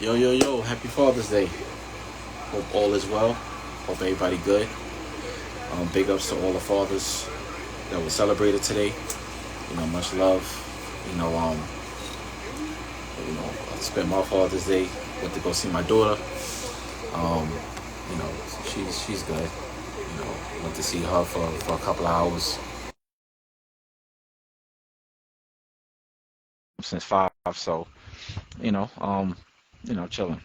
Yo, yo, yo, happy Father's Day. Hope all is well. Hope everybody good. Big ups to all the fathers that were celebrated today. Much love. You know, um, I spent my Father's Day. Went to go see my daughter. Um, she's good. Went to see her for a couple of hours since 5. So, you know, um, chilling.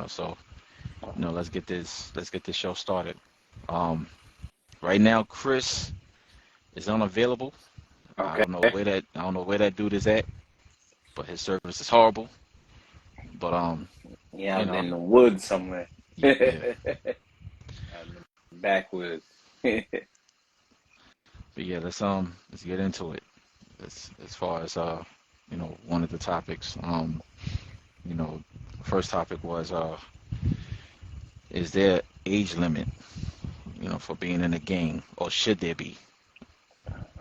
So let's get this show started. Um, right now, Chris is unavailable. Okay. I don't know where that dude is at, but his service is horrible. But Yeah, you out know, in the woods somewhere. Out yeah. in the backwoods. But yeah, let's get into it. As far as one of the topics. You know, first topic was is there age limit, for being in a gang, or should there be?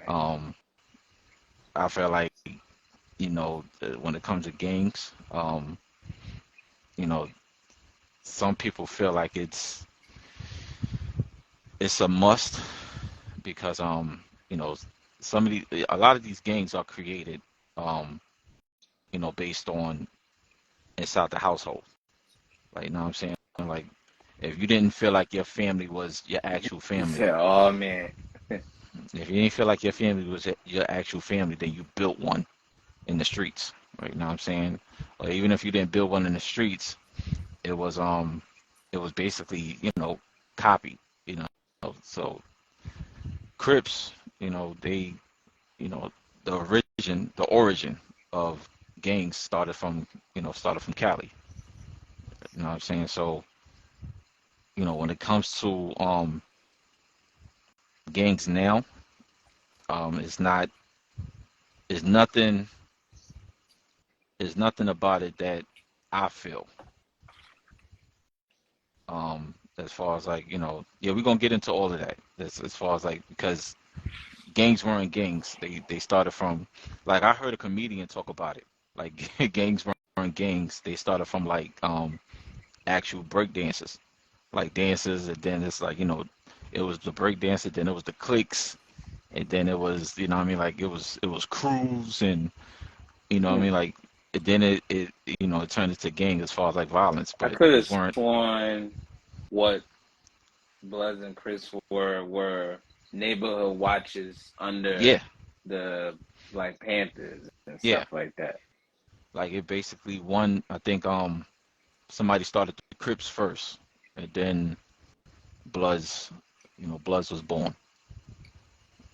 Um, I feel like, when it comes to gangs, you know, some people feel like it's a must because you know, a lot of these gangs are created um, based on inside the household. Like, you know what I'm saying? Like, if you didn't feel like your family was your actual He family, said, "Oh man, if you didn't feel like your family was your actual family, then you built one in the streets. Right? You know what I'm saying? Or even if you didn't build one in the streets, it was um, it was basically, copied. You know, so Crips, they, you know, the origin of gangs started from Cali. You know what I'm saying? So, when it comes to gangs now, it's not, it's nothing, there's nothing about it that I feel. As far as like, yeah, we're gonna get into all of that. As far as like, because gangs weren't gangs. They started from, like, I heard a comedian talk about it. Like gangs weren't gangs. They started from like actual break dancers, like dancers, and then it's like, it was the break dancer, then it was the cliques, and then it was, what I mean, like it was crews, and what I Hmm. mean, like, and then it turned into gang as far as like violence, I but could have these weren't. sworn what Bloods and Chris were neighborhood watches under Yeah, the Black Panthers and yeah, stuff like that." like it basically one. I think somebody started the Crips first, and then Bloods, Bloods was born.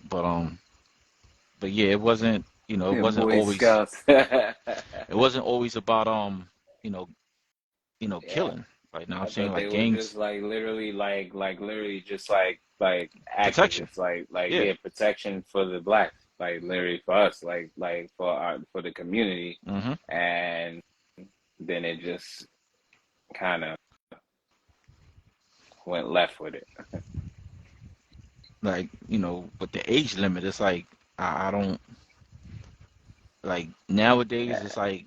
But yeah, it wasn't Boy always, Scouts. Yeah, about you know, killing. Like, now I'm I saying, thought they like, were just gangs like literally like literally just like protection. activists, like Yeah. yeah, protection for the blacks, like literally for us, like for the community, hmm and then it just kind of went left with it. Like, but the age limit, it's like, I don't, like, nowadays Yeah. it's like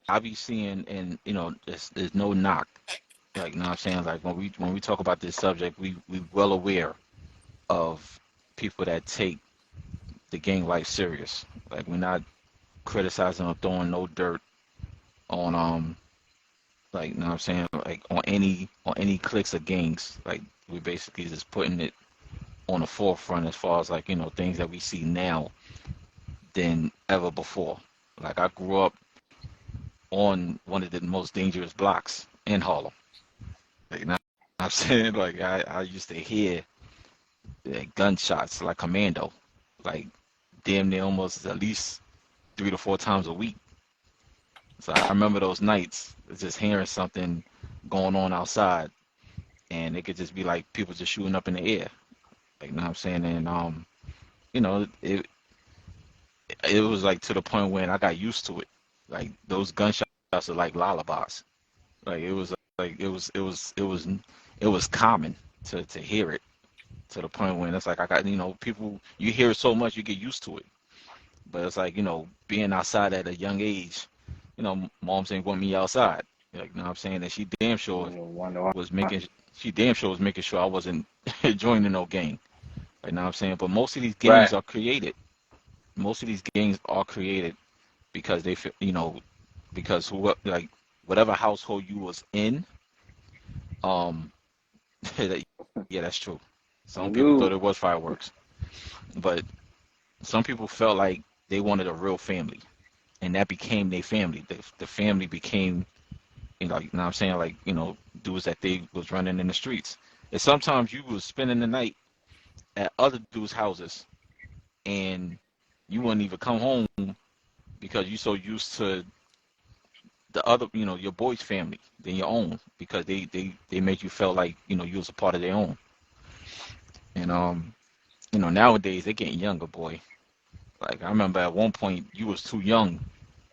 I be seeing, and there's no knock. Like, you know what I'm saying? Like, when we talk about this subject, we well aware of people that take the gang life serious. Like, we're not criticizing or throwing no dirt on like, you know what I'm saying, like, on any clicks or gangs. Like, we basically just putting it on the forefront as far as like, things that we see now than ever before. Like, I grew up on one of the most dangerous blocks in Harlem. Like, you know what I'm saying? Like, I used to hear gunshots like commando, like damn near almost at least 3 to 4 times a week. So I remember those nights just hearing something going on outside, and it could just be like people just shooting up in the air. Like, you know what I'm saying? And it was like to the point when I got used to it. Like, those gunshots are like lullabies. Like, it was like it was common to hear it, to the point when it's like, I got, people, you hear it so much you get used to it. But it's like, being outside at a young age, moms didn't want me outside. Like, you know what I'm saying? And Wonder why. was making she damn sure was making sure I wasn't joining no gang. Like, you know what I'm saying? But most of these gangs Right. are created. Most of these gangs are created because they feel, because who like whatever household you was in, um, that- yeah, that's true. Some people thought Dude. it was fireworks, but some people felt like they wanted a real family, and that became their family. The family became, you know what I'm saying, like, dudes that they was running in the streets. And sometimes you was spending the night at other dudes' houses, and you wouldn't even come home because you so used to the other, your boy's family than your own because they made you feel like, you was a part of their own. And nowadays they're getting younger, boy. Like I remember at one point you was too young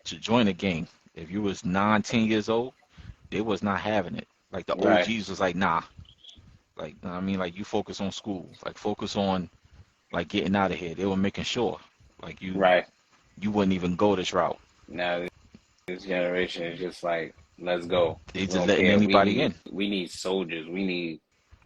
to join a gang. If you was 9, 10 years old, they was not having it. Like the Right. OGs was like, nah. Like I mean, like you focus on school, like focus on like getting out of here. They were making sure, like Right. you wouldn't even go this route. Now this generation is just like, let's go. They We just don't letting care. anybody in. We need soldiers. We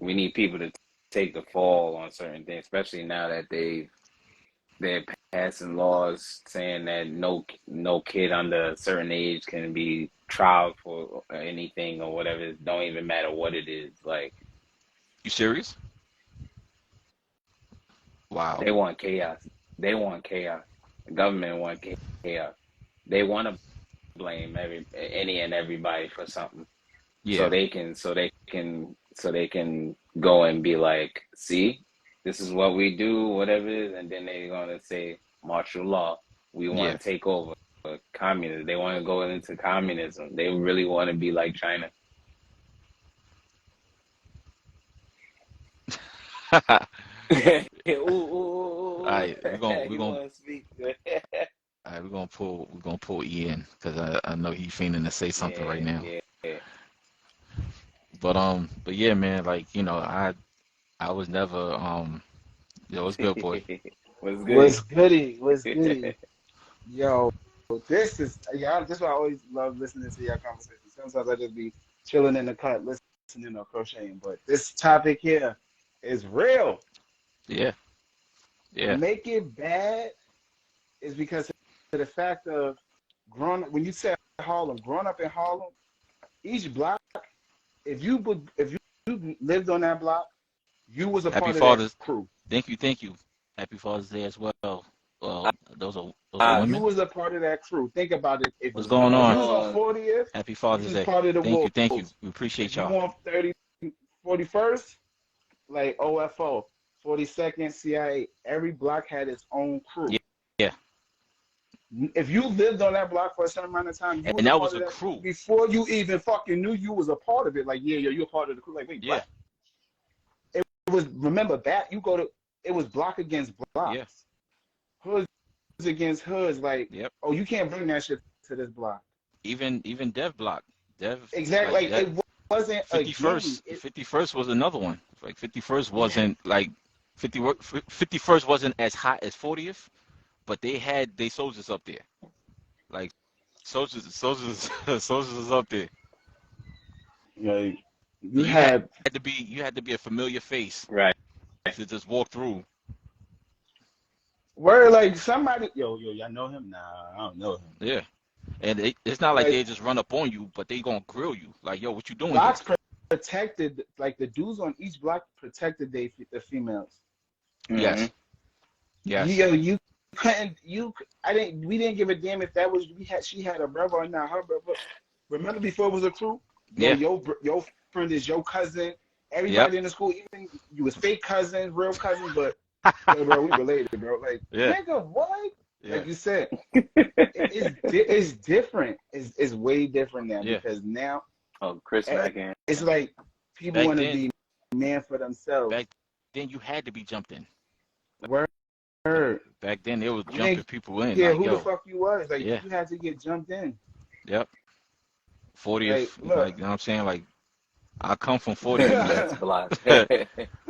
need people to take the fall on certain things, especially now that they're passing laws saying that no kid under a certain age can be tried for anything or whatever. It don't even matter what it is. Like You serious? Wow. they want chaos. They want chaos. The government want chaos. They want to blame any and everybody for something. So Yeah. they can go and be like, see, this is what we do, whatever it is, and then they're gonna say martial law. We Yeah. want to take over communism. They want to go into communism. They really want to be like China. All Ooh, ooh, ooh, ooh. right, we're You gonna want to speak? all right, we're gonna pull E in because I know he's fiending to say something right Yeah, now. yeah. But yeah, man, like I was never yo, it's good, boy. What's What's goody? goody? What's goody? Yo, this is yeah. This is why I always love listening to your conversations. Sometimes I just be chilling in the cut, listening or crocheting. But this topic here is real. Yeah, yeah. Make it bad is because of the fact of when you say Harlem, growing up in Harlem, each block, if you lived on that block, you was a Happy part of that Father's. crew. Thank you. Happy Father's Day as well. Well, those are Us. You women. was a part of that crew. Think about it. What's going If on? you was on Oh, 40th, Happy you Father's was Day. part of the Thank you. Wolves. We If appreciate you y'all. on 41st, like OFO, 42nd, CIA, every block had its own crew. Yeah, yeah. If you lived on that block for a certain amount of time, you was And a that part was of a that crew crew. before you even fucking knew you was a part of it. Like, yeah, you're a part of the crew. Like, wait, Yeah, what? It was, remember, it was block against yeah. blocks, hoods against hoods. Like, Yep. oh, you can't bring that shit to this block. Even Dev Block. Dev Exactly. like Like that it wasn't a gang. 51st. 51st was another one. Like 51st wasn't like 51st wasn't as hot as 40th, but they had they soldiers up there. Like soldiers soldiers is up there. Like you And had you had to be a familiar face right. to just walk through. where like somebody yo, I know him. Nah, I don't know him. Yeah. And it's not like Like they just run up on you, but they gonna grill you. Like, yo, what you doing here? blocks protected, like the dudes on each block protected the females. Hmm. Yes. Yes. You couldn't you I didn't we didn't give a damn if that was we had she had a brother or not her brother. Remember before it was a crew? Yo, Yeah. your friend is your cousin. Yep. Everybody in the school, even you was fake cousins, real cousins, but yo, bro, we related, bro. Like Yeah. nigga, what? Yeah. Like you said. It's different. It's way different now Yeah. because now Oh, Chris eh, back in. it's like people Back want to then, be man for themselves. back then you had to be jumped in. Word. Back then they was You jumping didn't people in. care Like, who the yo, fuck you was. Like yeah. you had to get jumped in. Yep. Like 40th, look, like, you know what I'm saying? Like, I come from 40th, man. That's block.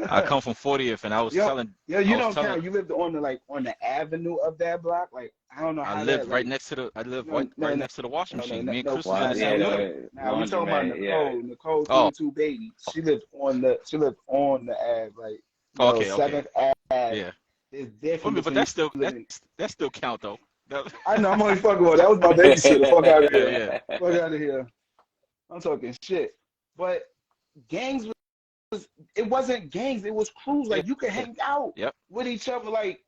I come from 40th, and I was Yo, telling, yo, I you was don't telling, count. You lived on the on the avenue of that block. Like I don't know I how lived that right like next to the, I lived no right no no next to the washing no no machine. no, Me and no Chris was in Why? the nah Yeah, same look building. the now we talking about laundromat. Yeah, Nicole Oh, 22 baby. She lived on the Ave like okay, okay, 7th Ave. yeah. It's I different mean, but between you that's still living. that still count though. That, I know I'm only fucking with that was my babysitter. Fuck out of yeah, here. yeah, Fuck out of here. I'm talking shit. But gangs it wasn't gangs, it was crews. yeah, Like you could yeah, hang out yep, with each other, like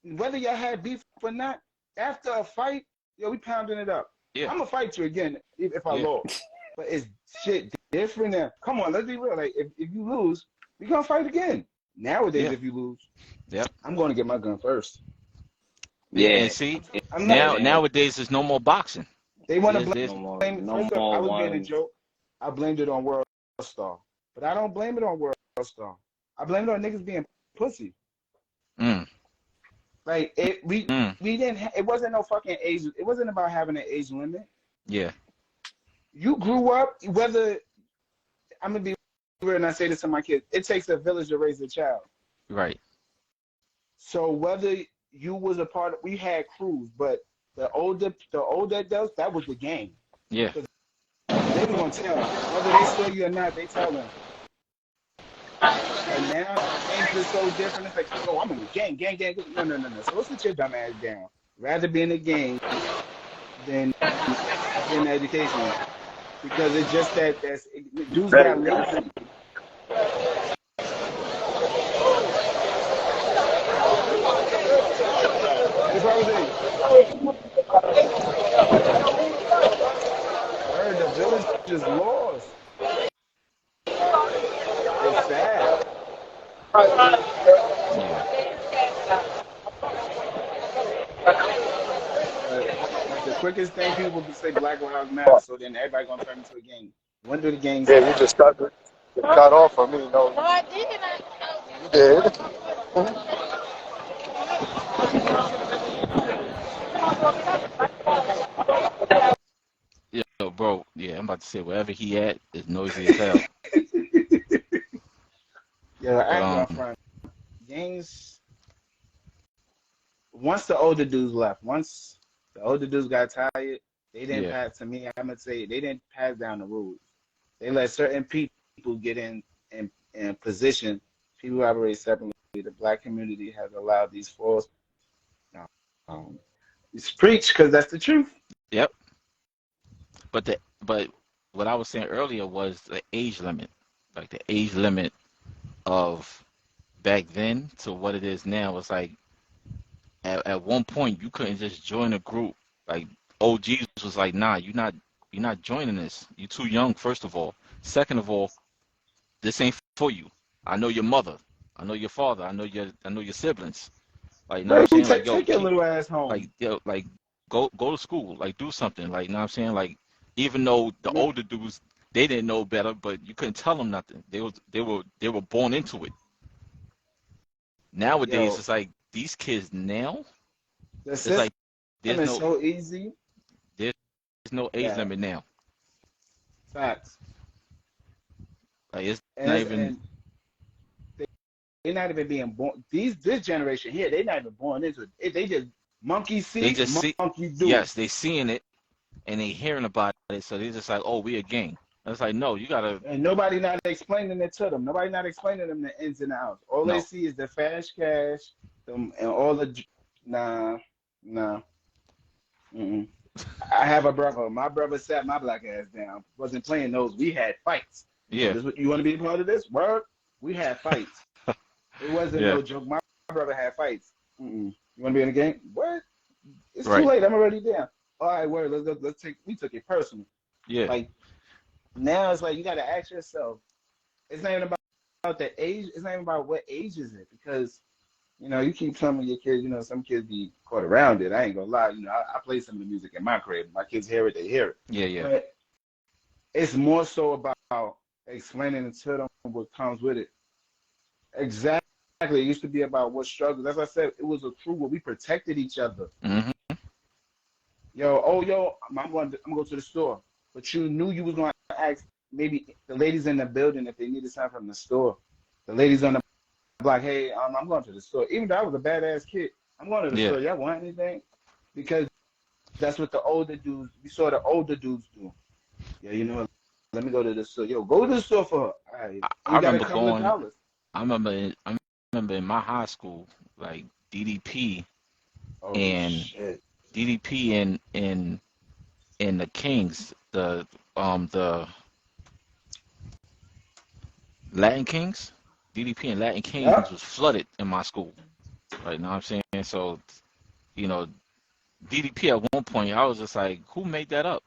whether y'all had beef or not. After a fight, yo, we pounding it up. yeah, I'm gonna fight you again if I yeah, lost. But it's shit different now. Come on, let's be real. Like if you lose, we gonna fight again. Nowadays, yeah, if you lose, yep, I'm gonna get my gun first. yeah. And yeah, see, I'm not. yeah. now nowadays there's no more boxing. They want to There's No more, blame. no First up, I more was being a ones. joke. I blamed it on World Star, but I don't blame it on World Star. I blame it on niggas being pussy. mm, Like mm, we didn't. It wasn't no fucking age. It wasn't about having an age limit. yeah, You grew up. Whether I'm gonna be real and I say this to my kids, it takes a village to raise a child. right, So whether you was a part of, we had crews, but the older adults, that was the game. yeah, They was gonna tell whether they saw you or not. They tell them. But now things are so different. It's like, oh, I'm in the gang, gang, gang. No, no, no, no. So sit your dumb ass down. Rather be in the gang than getting education because it's just dudes got lazy. Hey, Posey, word, the village is lost. It's sad. yeah. But the quickest thing people would say Black Lives Matter, so then everybody gonna turn into a gang. When do the gangs Yeah, you stop? just cut off for me. No, you did. Yo, bro, yeah, I'm about to say wherever he at is noisy as hell. Yeah, I But ain't gonna front. Gangs. Once the older dudes left, once the older dudes got tired, they didn't yeah, pass. To me, I'm gonna say they didn't pass down the rules. They let certain people get in position. People operate separately. The black community has allowed these false. Um, it's preach because that's the truth. yep. But what I was saying earlier was the age limit, like the age limit of back then to what it is now. It's like at one point you couldn't just join a group. Like OGs was like, nah, you're not joining this. You're too young, first of all. Second of all, this ain't for you. I know your mother. I know your father. I know your siblings. Like, you know what I'm Right? saying? Like, yo, Take your little ass home. like go to school. Like, do something. Like, you know what I'm saying? Like, even though the You older dudes they didn't know better, but you couldn't tell them nothing. They were born into it. Nowadays, Yo, it's like these kids now. the It's system like there's is no so easy. there's no age Yeah, limit now. facts. Like, it's And not it's, even. and they're not even being born. This generation here, they're not even born into it. They just monkey They see, just see. monkey do. Yes, they seeing it and they hearing about it, so they just like, oh, we a gang. And it's like, no, you gotta. And nobody not explaining it to them. Nobody not explaining them the ins and outs. All they No, see is the fast cash, them, and all the nah, nah. Mm-mm. I have a brother. My brother sat my black ass down. Wasn't playing those. We had fights. yeah, You want to be a part of this? Word. We had fights. It wasn't yeah, no joke. My brother had fights. Mm-mm. You want to be in the game? What? It's too right, late. I'm already there. All right, word. Let's take. We took it personal. yeah, Like now, it's like you got to ask yourself. It's not even about the age. It's not even about what age is it because you keep telling your kids. Some kids be caught around it. I ain't gonna lie. I play some of the music in my crib. My kids hear it. They hear it. yeah, yeah, But it's more so about explaining to them what comes with it. Exactly. It used to be about what struggles. As I said, it was a crew where we protected each other. hmm Yo, I'm going to go to the store, but you knew you was going to ask maybe the ladies in the building, if they needed something from the store, the ladies on the block, hey, I'm going to the store. Even though I was a badass kid, I'm going to the Yeah. store. Y'all want anything? Because that's what the older dudes, we saw the older dudes do. Yeah, you know what? Let me go to the store. Yo, go to the store for her. All right. And I you got a remember couple of going. dollars. I remember in my high school, like DDP Oh, and shit. DDP and the Kings, the Latin Kings, DDP and Latin Kings Yep. was flooded in my school. Right, know what I'm saying? So, you know, DDP at one point, I was just like, who made that up?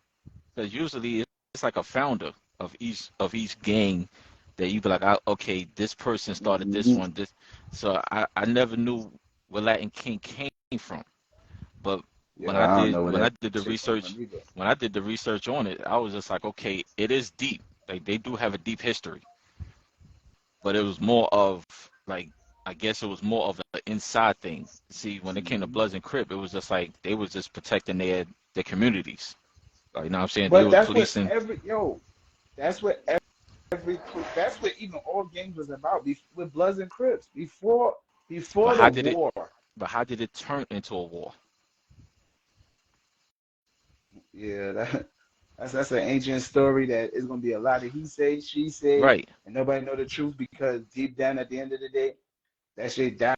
Because usually it's like a founder of each gang that you be like, okay, this person started this Mhm. one, this. So I never knew where Latin King came from. But Yeah, I don't know where when I that did the shit came research from either. when I did the research on it, I was just like, okay, it is deep. Like they do have a deep history, but it was more of like I guess it was more of an inside thing. See, when it came to Mhm. Bloods and Crip, it was just like they was just protecting their communities. Like, you know what I'm saying? They But was that's what policing. that's what that's what even all games was about with Bloods and Crips But before the how did it? war. But how did it turn into a war? Yeah, that's an ancient story that is gonna be a lot of he say, she say, Right. and nobody know the truth because deep down at the end of the day, that shit died,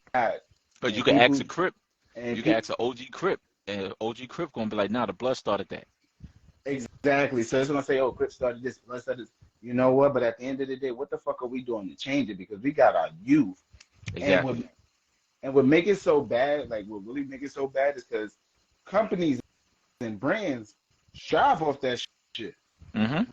Because you and can ask people a Crip, and you can people ask an OG Crip, and OG Crip gonna be like, nah, the Blood started that. exactly. So it's gonna say, oh, Crips started this, Blood started this. You know what? But at the end of the day, what the fuck are we doing to change it? Because we got our youth, and Exactly. what make it so bad, like what really make it so bad, is because companies and brands strive off that shit. Mm-hmm.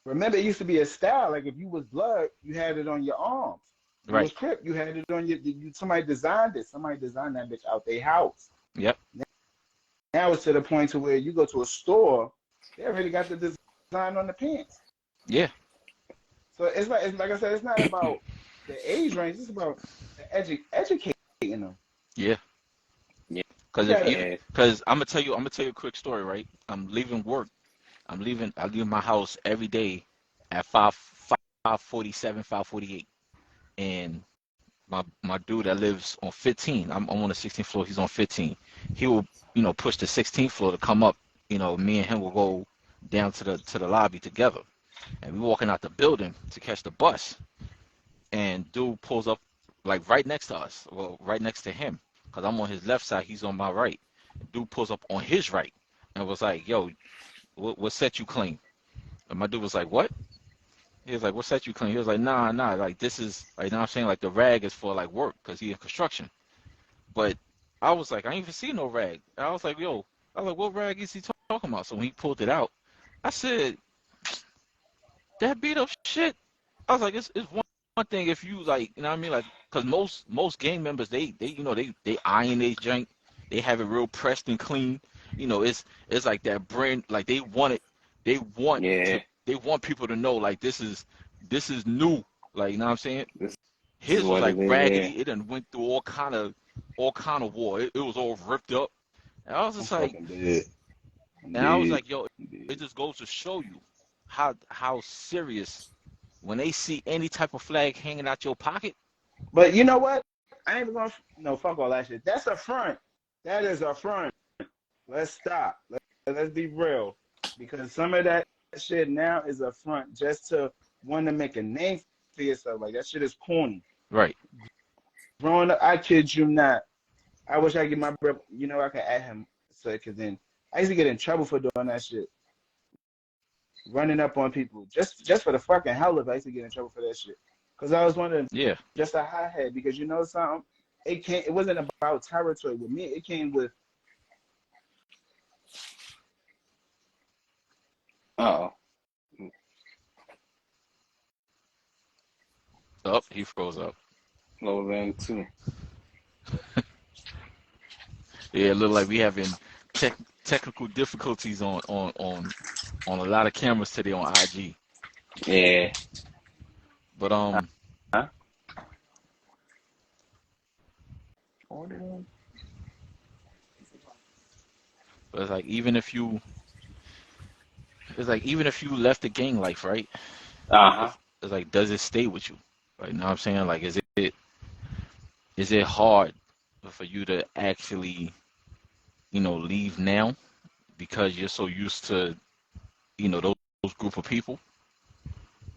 Remember, it used to be a style. Like if you was blood, you had it on your arms. You Right. was Crip, you had it on somebody designed it. Somebody designed that bitch out their house. Yep. Now it's to the point to where you go to a store, they already got the design on the pants. Yeah. So it's like I said, it's not about the age range. It's about educating them. Yeah. Yeah, Because if even yeah. because I'm gonna tell you a quick story, right? I'm leaving work. I leave my house every day at 5:47, 5:48. And my dude that lives on 15, I'm on the 16th floor, he's on 15. He will, push the 16th floor to come up. Me and him will go down to the lobby together. And we walking out the building to catch the bus. And dude pulls up like right next to us, well, right next to him, because I'm on his left side, he's on my right. Dude pulls up on his right and was like, yo, what set you clean? And my dude was like, what? He was like, what set you clean? He was like, nah, like this is, like, you know what I'm saying? Like the rag is for like work because he in construction. But I was like, I ain't even see no rag. I was like, what rag is he talking about? So when he pulled it out, I said, that beat up shit. I was like, it's one thing if you like, you know what I mean? Like, cause most gang members they iron their junk, they have it real pressed and clean. It's like that brand, like they want Yeah. they want people to know like this is new. Like, you know what I'm saying? This is His was what like it is. Yeah. raggedy. It done went through all kind of war. It was all ripped up. And I was I'm just like, fucking dead. I'm and I was dead. like, yo, I'm dead. it just goes to show you how serious when they see any type of flag hanging out your pocket. But you know what? I ain't even gonna no fuck all that shit. That's a front. That is a front. Let's stop. Let's be real. Because some of that shit now is a front just to want to make a name for yourself. Like that shit is corny. Right. Growing up, I kid you not. I wish I could get my brother. You know, I could add him. So, because then I used to get in trouble for doing that shit, running up on people just for the fucking hell of it. I used to get in trouble for that shit. Because I was one of them, Yeah. just a hothead. Because you know something, it wasn't about territory with me. It came with Oh, Up. He froze up. lower than two. Yeah, it looked like we having tech, technical difficulties on a lot of cameras today on IG. Yeah. But Huh? Order. but it's like even if you it's like even if you left the gang life, right? Uh-huh. It's like, does it stay with you? Right? You know what I'm saying? Like, is it hard for you to actually, leave now because you're so used to, those group of people?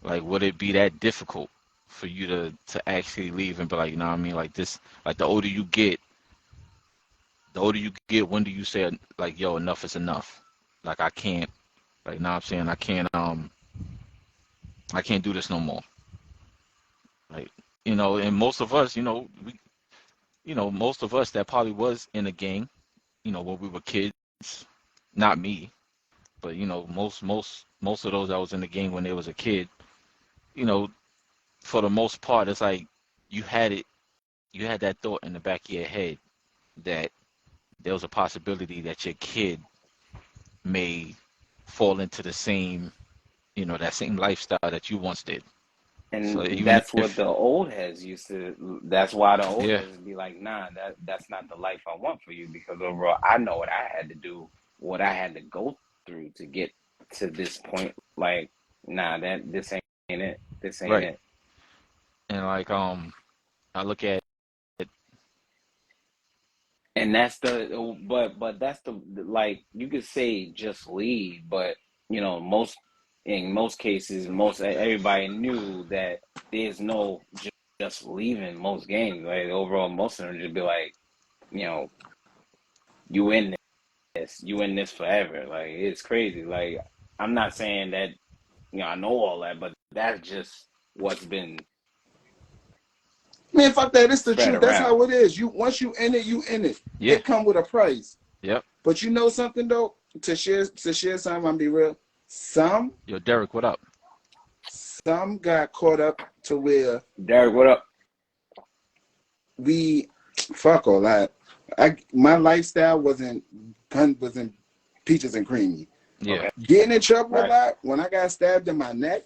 Like, would it be that difficult for you to actually leave and be like, you know what I mean? Like this, like the older you get, when do you say like, yo, enough is enough? Like I can't, like, know what I'm saying? I can't do this no more. Like, and most of us, most of us that probably was in a gang, when we were kids, not me, but most of those that was in the gang when they was a kid, you know, for the most part, it's like you had it, you had that thought in the back of your head that there was a possibility that your kid may fall into the same, that same lifestyle that you once did. So And even that's what if, the old heads used to. That's why the old yeah, heads would be like, "Nah, that's not the life I want for you." Because overall, I know what I had to do, what I had to go through to get to this point. Like, nah, that this ain't it. This ain't right. it. And like, I look at it, And that's but that's the like you could say just leave, but most in most cases, most everybody knew that there's no just leaving most games. Like overall, most of them just be like, you know, you in you in this forever. Like it's crazy. Like I'm not saying that I know all that, but that's just what's been Man, fuck that. It's the spread truth. That's around. how it is. You once you in it, you in it. yeah, It come with a price. yep. But you know something though? To share something, I'm be real. Some Yo, Derek, what up? some got caught up to where Derek, what up? we fuck all that. My lifestyle wasn't peaches and creamy. Yeah. Okay, Getting in trouble a right. lot when I got stabbed in my neck,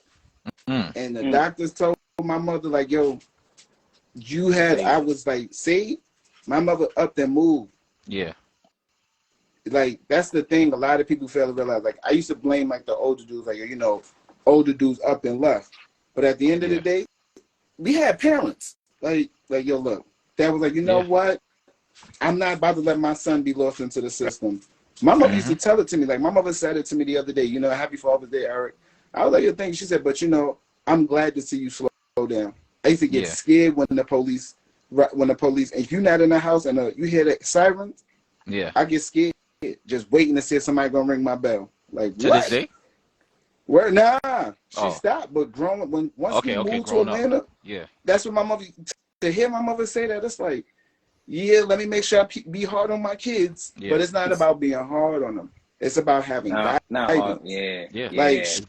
Mm, and the Mm. doctors told my mother like, "Yo, I Say was like, see, my mother up and moved." yeah, Like that's the thing. A lot of people fail to realize. Like I used to blame like the older dudes, like older dudes up and left. But at the end of the yeah, day, we had parents. Like yo, look, that was like, you know yeah. what? I'm not about to let my son be lost into the system. My mother used Mm-hmm. to tell it to me. Like my mother said it to me the other day. Happy Father's Day, Eric. I was like, you think? She said, but I'm glad to see you slow down. I used to get Yeah, scared when the police, and you're not in the house and you hear the sirens, yeah. I get scared just waiting to see if somebody gonna ring my bell. Like To this what? day? Where? Nah, she Oh, stopped. But once we okay, okay. moved to Growing up. Atlanta, Yeah, that's what my mother. To hear my mother say that, it's like, yeah, let me make sure I be hard on my kids, but yeah, it's not it's about being hard on them. It's about having not hard. guidance. Yeah, yeah. Like yeah. It's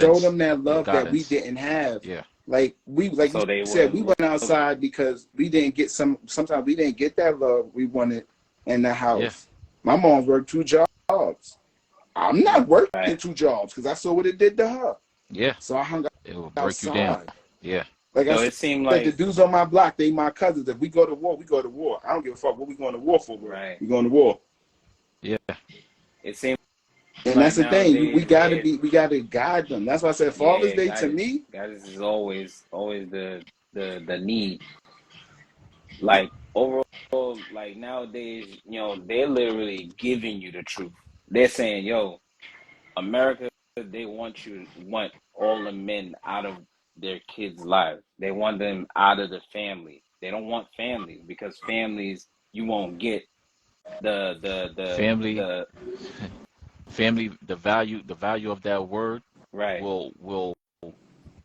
show guidance. them that It's love that we guidance. didn't have. Yeah, Like you So they said, we wouldn't went look outside because we didn't get sometimes we didn't get that love we wanted in the yeah, house. My mom worked 2 jobs. I'm not working right. 2 jobs because I saw what it did to her. yeah. So I hung It will break you down. outside. Yeah, Like I So it seemed said, the like dudes on my block, they my cousins. If we go to war, we go to war. I don't give a fuck what we going to war for, bro. right. We going to war. yeah, It seemed And like that's the thing. nowadays, We gotta guide them. That's why I said Father's yeah, Day to me. guidance is always the need. Like overall, like nowadays, they're literally giving you the truth. They're saying, "Yo, America, they want all the men out of their kids' lives. They want them out of the family. They don't want families because families you won't get the the the family, the family. The value of that word right. will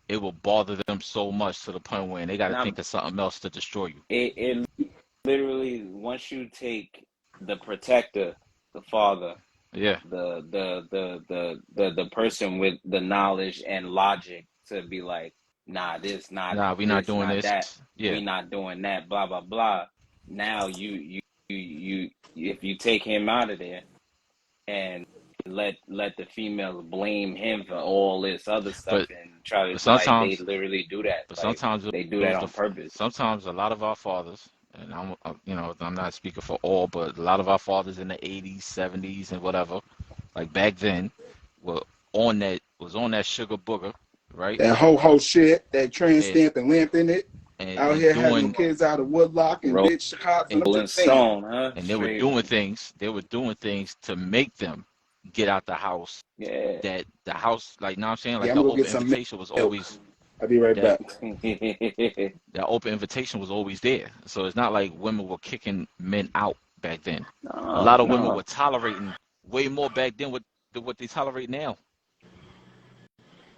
it will bother them so much to the point where they got to Now think of something else to destroy you. it literally once you take the protector, the father, Yeah, the person with the knowledge and logic to be like, nah, this not nah, we not this, doing not this. that, Yeah, we not doing that, blah blah blah. Now you if you take him out of there and let the females blame him for all this other stuff but and try but to like they sometimes literally do that. but Like sometimes they do it that was on purpose. sometimes a lot of our fathers, and I'm not speaking for all, but a lot of our fathers in the 80s, 70s, and whatever, like back then, were on that sugar booger, right? That ho shit, that trans And, stamp and lamp in it. Out and here having doing kids out of woodlock and bitch cops. and, I'm Rolling just saying. Stone, huh? and Straight. they were doing things to make them get out the house. Yeah. That the house, like, you know what I'm saying, Yeah, like I'm the gonna go open get some invitation was milk. always I'll be right that back. that open invitation was always there. So it's not like women were kicking men out back then. A lot of women were tolerating way more back then than what they tolerate now.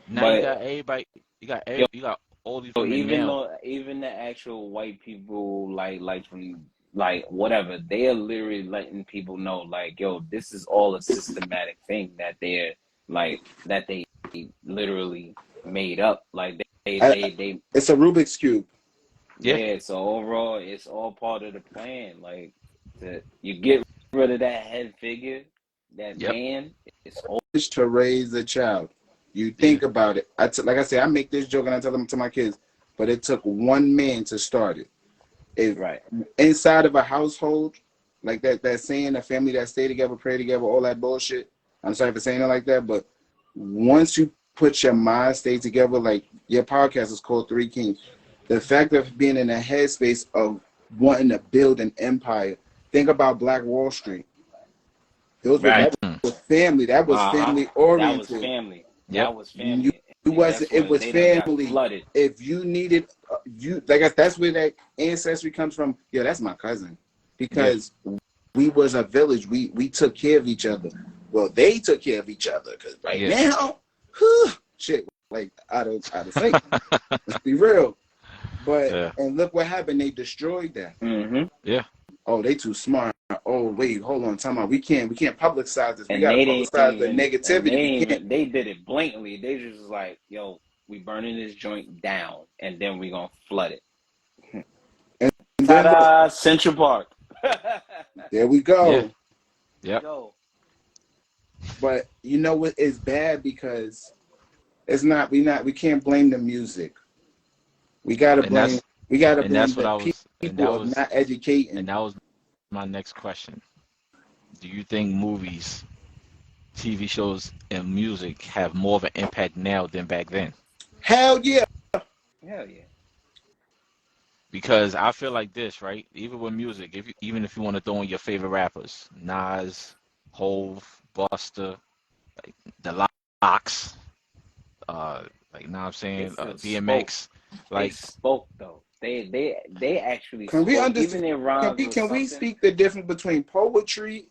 Now you But got everybody, you got all these so women now. even the actual white people, like from like whatever, they are literally letting people know, like, yo, this is all a systematic thing that they literally made up. Like they It's a Rubik's Cube. yeah. So overall, it's all part of the plan. Like you get rid of that head figure, that Yep. man. It's all To raise a child. You think about it. Like I say, I make this joke and I tell them to my kids, but it took one man to start it. If right. inside of a household, like that saying, a family that stay together, pray together, all that bullshit. I'm sorry for saying it like that, but once you put your mind state together, like your podcast is called Three Kings, the fact of being in a headspace of wanting to build an empire. Think about Black Wall Street. That was family. That was family oriented. That was family. Yep. That was family. It was family. If you needed, that's where that ancestry comes from. Yeah, that's my cousin, because we was a village. We took care of each other. Well, they took care of each other, because now, shit, like out of sync. Let's be real. But and look what happened. They destroyed that. Mm-hmm. Yeah. Oh, they too smart. Oh, wait, hold on, time out. We can't publicize this. We And gotta they publicize the negativity. They did it blatantly. They just was like, yo, we burning this joint down, and then we gonna flood it. Ta-da! Central Park. There we go. Yeah. But you know what? It's bad because it's not. We can't blame the music. We gotta blame. We gotta blame the people of not educating. And that was my next question. Do you think movies, TV shows, and music have more of an impact now than back then? Hell yeah. Hell yeah. Because I feel like this, right? Even with music, even if you want to throw in your favorite rappers, Nas, Hove, Busta, like the Locks, like, now I'm saying, DMX, like, they spoke though. They actually can spoke. We understand? Even in rhymes Can we speak the difference between poetry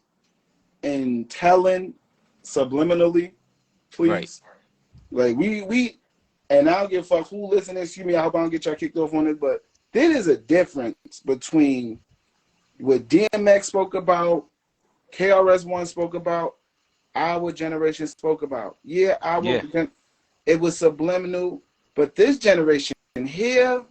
and telling subliminally, please? Right. Like we and I don't give a fuck who listens. Excuse me, I hope I don't get y'all kicked off on it, but there is a difference between what DMX spoke about, KRS-One spoke about, our generation spoke about. It was subliminal, but this generation here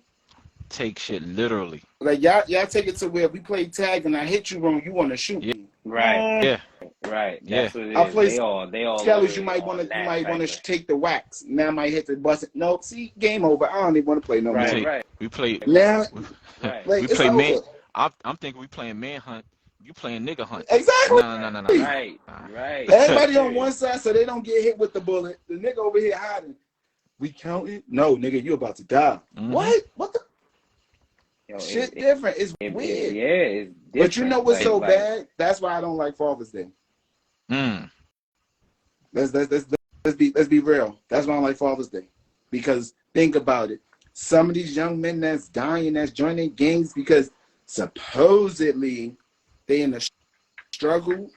take shit literally. Like y'all take it to where we play tag and I hit you wrong, you want to shoot me. Right. Right. That's what it is. I play they all Kellys, you might want to take the wax. Now I might hit the bus. No, see, game over. I don't even want to play no more. Right. We play now. We play man. I'm thinking we playing manhunt. You playing nigga hunt. Exactly. No. Right. Everybody on one side so they don't get hit with the bullet. The nigga over here hiding. We counting? No, nigga, you about to die. Mm-hmm. What the? Shit different. It's weird. Yeah, it's different. But you know what's so bad? That's why I don't like Father's Day. Let's be real. That's why I don't like Father's Day. Because think about it. Some of these young men that's dying, that's joining gangs because supposedly they in the struggle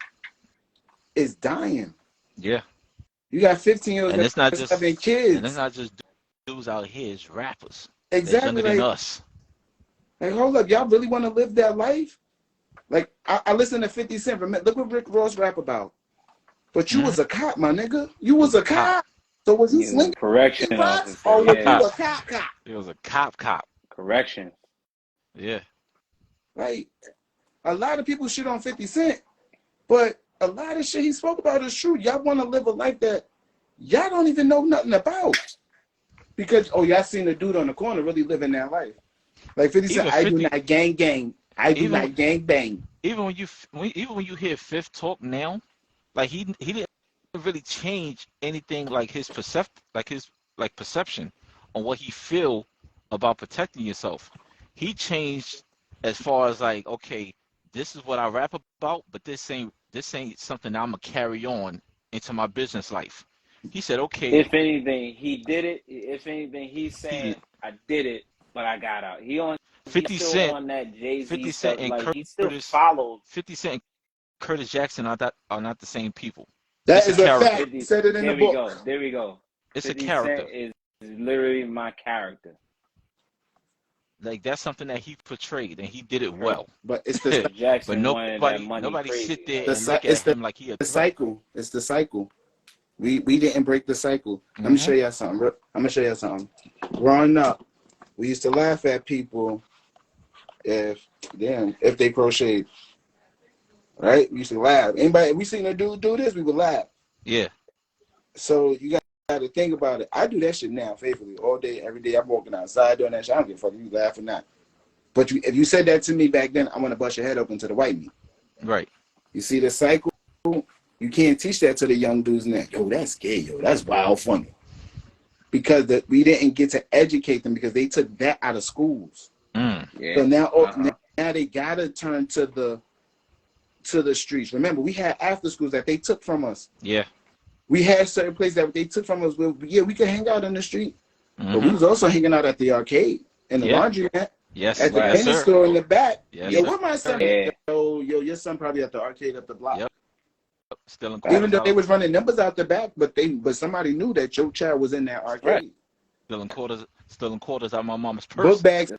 is dying. Yeah. You got 15-year-olds and it's not just having kids. And it's not just dudes out here, it's rappers. Exactly. They're younger than us. Like, hold up, y'all really want to live that life? Like, I listen to 50 Cent. Look what Rick Ross rap about. But you was a cop, my nigga. You was a cop. So was he slinging correction officer? Or was you a cop? He was a cop. Correction. Yeah. Right. A lot of people shit on 50 Cent, but a lot of shit he spoke about is true. Y'all want to live a life that y'all don't even know nothing about. Because, y'all seen the dude on the corner really living that life. Like 50 Cent, I do not gang. I do not gang bang. Even when you hear Fifth talk now, like he didn't really change anything like his perception on what he feel about protecting yourself. He changed as far as like, okay, this is what I rap about, but this ain't something I'm gonna carry on into my business life. He said, okay, If anything, he did it. If anything, he's saying, he I did it, but I got out. He's 50 still Cent, on that Jay-Z 50 Cent stuff. and Like he still Curtis, follows 50 Cent and Curtis Jackson are not the same people. That It's a is a character. fact. 50. Said it in the There we book. go. There we go. It's a 50 Cent character. is literally my character. Like that's something that he portrayed and he did it well. But it's Curtis the But Jackson wanted that money nobody crazy. sit there Like, and look it's at him like he a the threat. cycle. It's the cycle. We didn't break the cycle. Let me Mm-hmm. show you something. I'm gonna show you something. Growing up, we used to laugh at people if they crocheted. Right? We used to laugh. Anybody, if we seen a dude do this, we would laugh. Yeah. So you got to think about it. I do that shit now faithfully all day, every day. I'm walking outside doing that shit. I don't give a fuck if you laugh or not. But if you said that to me back then, I want to bust your head open to the white meat. Right. You see the cycle? You can't teach that to the young dudes now. Yo, that's gay. Yo, that's wild funny. Because we didn't get to educate them because they took that out of schools. Mm. yeah. So now they gotta turn to the streets. Remember, we had after schools that they took from us. Yeah. We had certain places that they took from us. Where, we could hang out on the street, but we Mm-hmm. was also hanging out at the arcade and the Yeah. laundromat, Yes. at the Right. Yes, penny sir. store in the back. Yes, Yo, sir. where my son? Yeah. Yo, your son probably at the arcade up the block. Yep. Still in Even quarters though they out. was running numbers out the back, but somebody knew that your child was in that arcade. Right. Still in quarters out my mama's Book purse. bags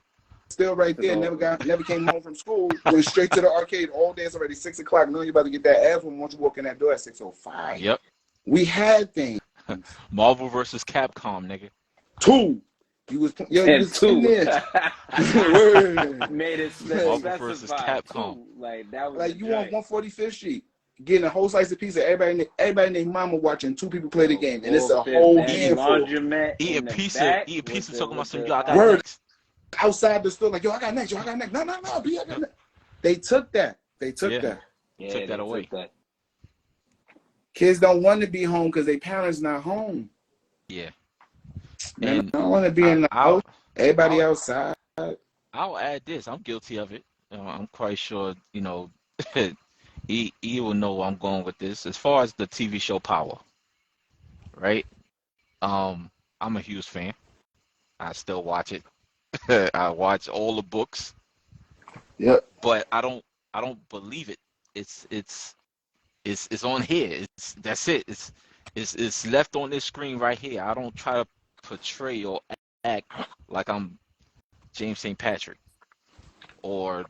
still right there. So- Never came home from school. Went straight to the arcade all day. It's already 6:00. Know you about to get that ass when once you walk in that door at 6:05. Yep. We had things. Marvel versus Capcom, nigga. Two. You was in And two. there. Word. Made it Marvel versus specified Capcom. too. Like that was Like the you on joint. 145th Street, getting a whole slice of pizza. Everybody named mama watching two people play the game, and it's a Full fifth, whole that handful laundromat Eating in the pizza, back talking with about the- some yo, I got Word. next. outside the store. Like, yo, I got next. Yo, I got next. No, B, I got next. They took that. They took Yeah. that. Yeah, Took that they away. took that. Kids don't want to be home because their parents not home. Yeah. Man, And I don't want to be in the I'll, house. Everybody I'll- outside. I'll add this. I'm guilty of it. I'm quite sure, he will know where I'm going with this. As far as the TV show Power, right? I'm a huge fan. I still watch it. I watch all the books, Yep. but I don't believe it. It's on here. That's it. It's left on this screen right here. I don't try to portray or act like I'm James St. Patrick or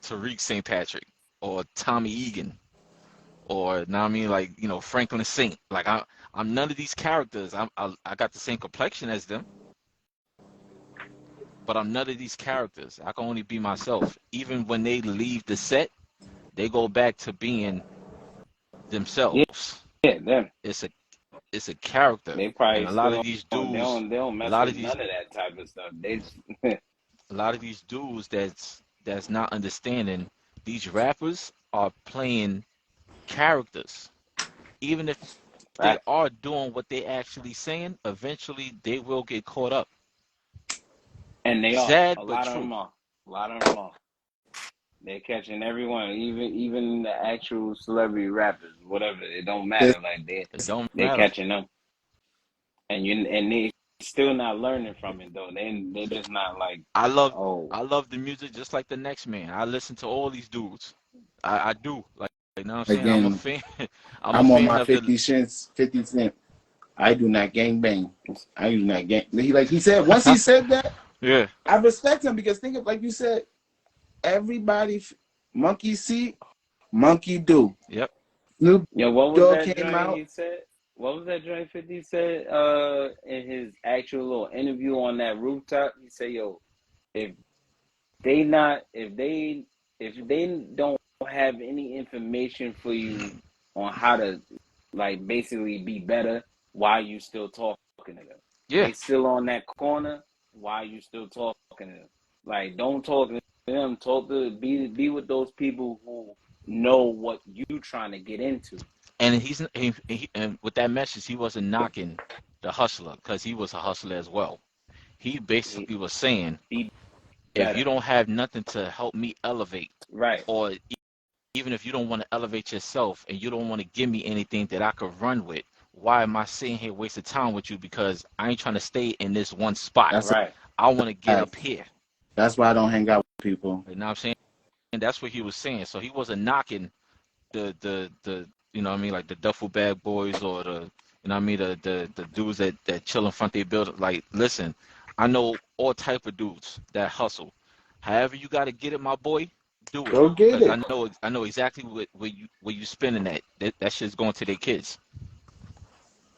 Tariq St. Patrick or Tommy Egan or now I mean like Franklin Saint. Like I'm none of these characters. I got the same complexion as them, but I'm none of these characters. I can only be myself. Even when they leave the set, they go back to being themselves. Yeah, them. It's a character. They probably And a lot still of these they dudes, don't mess a lot with of these none of that type of stuff. They just, a lot of these dudes that's not understanding, these rappers are playing characters. Even if they Right. are doing what they actually saying, eventually they will get caught up. and they are. Sad, A but lot of true. them are. A lot of them are. They're catching everyone, even the actual celebrity rappers, whatever. It don't matter. Like It don't they're matter. catching them, and they still not learning from it though. They're just not like, I love oh, the music just like the next man. I listen to all these dudes. I do. Like you know what I'm saying? I'm a Again, fan. I'm a on fan my of 50 Cent. I do not gang bang. I do not gang. He said, once he said that, Yeah. I respect him because think of, like you said, everybody, monkey see, monkey do. Yep. Snoop yo, what was Dogg that came joint out. he said? What was that joint 50 said in his actual little interview on that rooftop? He said, yo, if they don't have any information for you on how to like basically be better, why you still talking to them? Yeah. They still on that corner, why you still talking to them? Like don't talk to them, be with those people who know what you trying to get into. And and with that message, he wasn't knocking the hustler because he was a hustler as well. He basically was saying, Be if you better. don't have nothing to help me elevate, Right. or even if you don't want to elevate yourself and you don't want to give me anything that I could run with, why am I sitting here wasting time with you? Because I ain't trying to stay in this one spot. That's Right. I want to get a up here. That's why I don't hang out with people. You know what I'm saying? And that's what he was saying. So he wasn't knocking the you know what I mean, like the duffel bag boys or the you know what I mean, the dudes that chill in front of their building. Like, listen, I know all type of dudes that hustle. However you got to get it, my boy, do it. Go get Because it. I know exactly where you spending that shit's going to their kids.